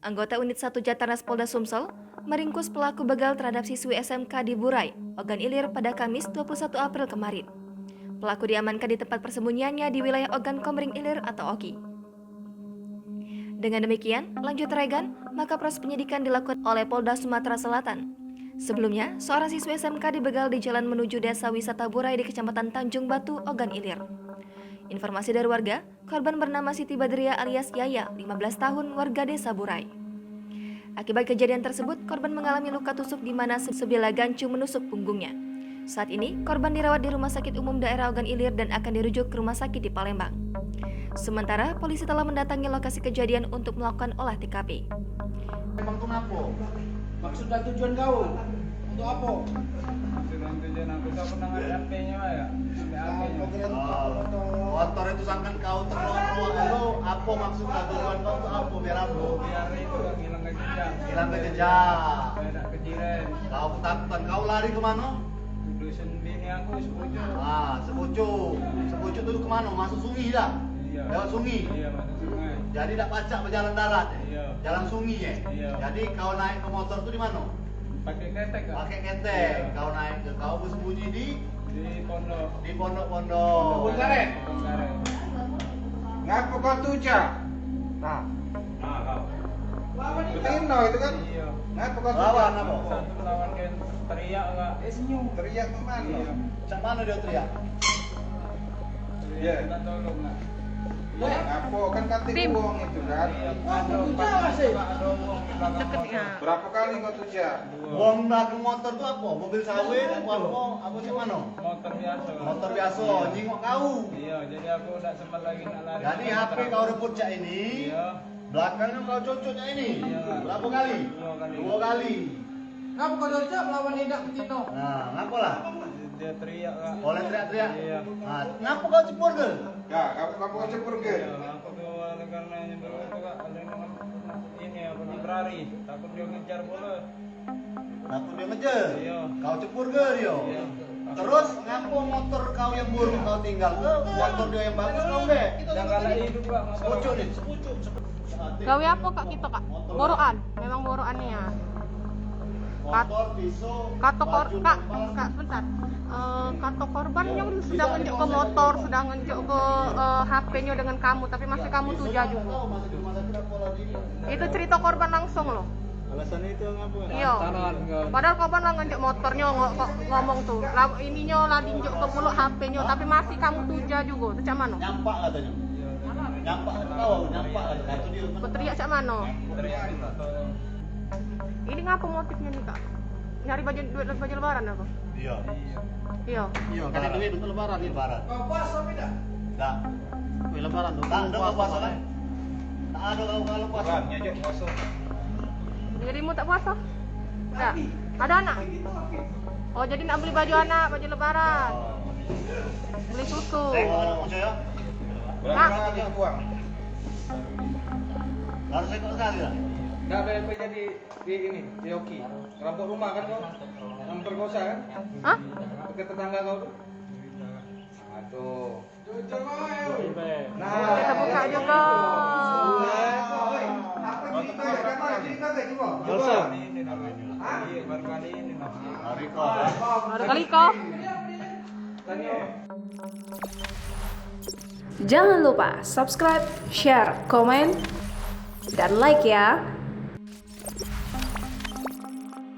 Anggota Unit 1 Jataras Polda Sumsel meringkus pelaku begal terhadap siswi SMK di Burai, Ogan Ilir pada Kamis 21 April kemarin. Pelaku diamankan di tempat persembunyiannya di wilayah Ogan Komering Ilir atau Oki. Dengan demikian, lanjut Regan, maka proses penyidikan dilakukan oleh Polda Sumatera Selatan. Sebelumnya, seorang siswi SMK dibegal di jalan menuju Desa Wisata Burai di Kecamatan Tanjung Batu, Ogan Ilir. Informasi dari warga, korban bernama Siti Badria alias Yaya, 15 tahun, warga Desa Burai. Akibat kejadian tersebut, korban mengalami luka tusuk di mana sebilah gancu menusuk punggungnya. Saat ini, korban dirawat di Rumah Sakit Umum Daerah Ogan Ilir dan akan dirujuk ke rumah sakit di Palembang. Sementara, polisi telah mendatangi lokasi kejadian untuk melakukan olah TKP. Memang itu apa? Maksud dan tujuan kau? Untuk apa? Maksud dan tujuan aku tak pernah ngambil HP-nya ya. Motor itu sangkan kau terlalu lu apa maksud dan tujuan kau untuk apa? Biar apa? Biar itu kan hilang ke jejak. Hilang ke jejak. Biar tak kejiran. Kau ketakutan, kau lari kemana? Dusun bini aku sepuju. Sepucuk itu kemana? Masuk sungai dah? Iya. Lewat sungai? Iya, masuk sungai. Jadi tak pacak berjalan darat ya? Iya. Jalan sungai ya? Iya. Jadi kau naik ke motor itu di mana? Pakai ketek kan? Pakai ketek. Iya. Kau naik ke kau bersembunyi di pondok. di pondok-pondok. Pondok. Ngapa kau tuja? Nah, kau. Betino itu kan? Iya. Ngapa kau tuja? Lawan apa? Satu lawan kan teriak enggak? Senyum. Teriak ke mana? Iya. Cak mana dia teriak? Iya. Minta tolong enggak? Ngapa kan kanting uang itu kan? Iya. Ada uang di belakang motor. Berapa kali kau tuja? Uang belakang motor itu apa? Mobil sawit apa? Apa cak mana? Motor biasa. Motor biasa, nyingok kau. Iya, jadi aku udah sempat lagi nak lari. Jadi HP kau rebut cak ini, Iya. belakangnya kau cocoknya ini. Iya. Berapa kali? Dua kali. Dua kali. Ngapa kau dojak melawan Indah Petino? Nah, ngapa lah? Dia teriak kak. Oleh teriak-teriak. Iya. Nah, ngapa kau cepur ke? Ya, ngapa kau cepur ke? Iya, aku tuh oleh karena nyebel itu kak, ada yang ini apa di berari, takut dia ngejar bola. Takut dia ngejar. Iya. Kau cepur ke dia? Iya. Terus ngapa motor kau yang buruk kau tinggal ke? Motor dia yang bagus kau enggak? Udah kalah hidup kak. Sepucuk nih, sepucuk. Gawe apa kak kita kak? Boroan, memang boroannya ya. Motor, pisau, Kata baju, kak, lempar. kak sebentar. Kata korbannya sudah ngenjuk ke motor, sudah ngenjuk ke HP-nya dengan kamu, tapi masih kamu tuja juga. Masih di rumah sakit apa lagi? Itu cerita korban langsung loh. Alasan itu ngapa? Iya. Padahal korban lah ngenjuk motornya ngomong tuh. Ininya lah dinjuk ke mulut HP-nya, tapi masih kamu tuja juga. Itu cak mana? Nyampak katanya. Nyampak tahu, nyampak katanya. Itu dia. Berteriak cak mana? Teriak minta tolong. Ini ngapa motifnya nih kak? Nyari baju lebaran apa? Iya. Iya. Iya, karena duit untuk lebaran nih lebaran. Kau puasa apa tidak? Enggak. Wih, lebaran tuh. Tak ada puasa kan? Tak ada kalau puasa. Orangnya aja kosong. Dirimu tak puasa? Enggak. Ada anak? Oh jadi nak beli baju anak, baju lebaran. Beli susu. Saya kalau mau ya. Berapa kali uang? Harus saya kok sekali lah. Nggak ada yang jadi di ini, di Oki. Rampok rumah kan kau? Memperkosa kan? Hah? Ke tetangga kau tuh? Aduh. Nah, Kita buka juga. Dosa. Ini namanya. Iya, baru kali ini namanya. Riko. Baru kali kok. Jangan lupa subscribe, share, komen, dan like ya.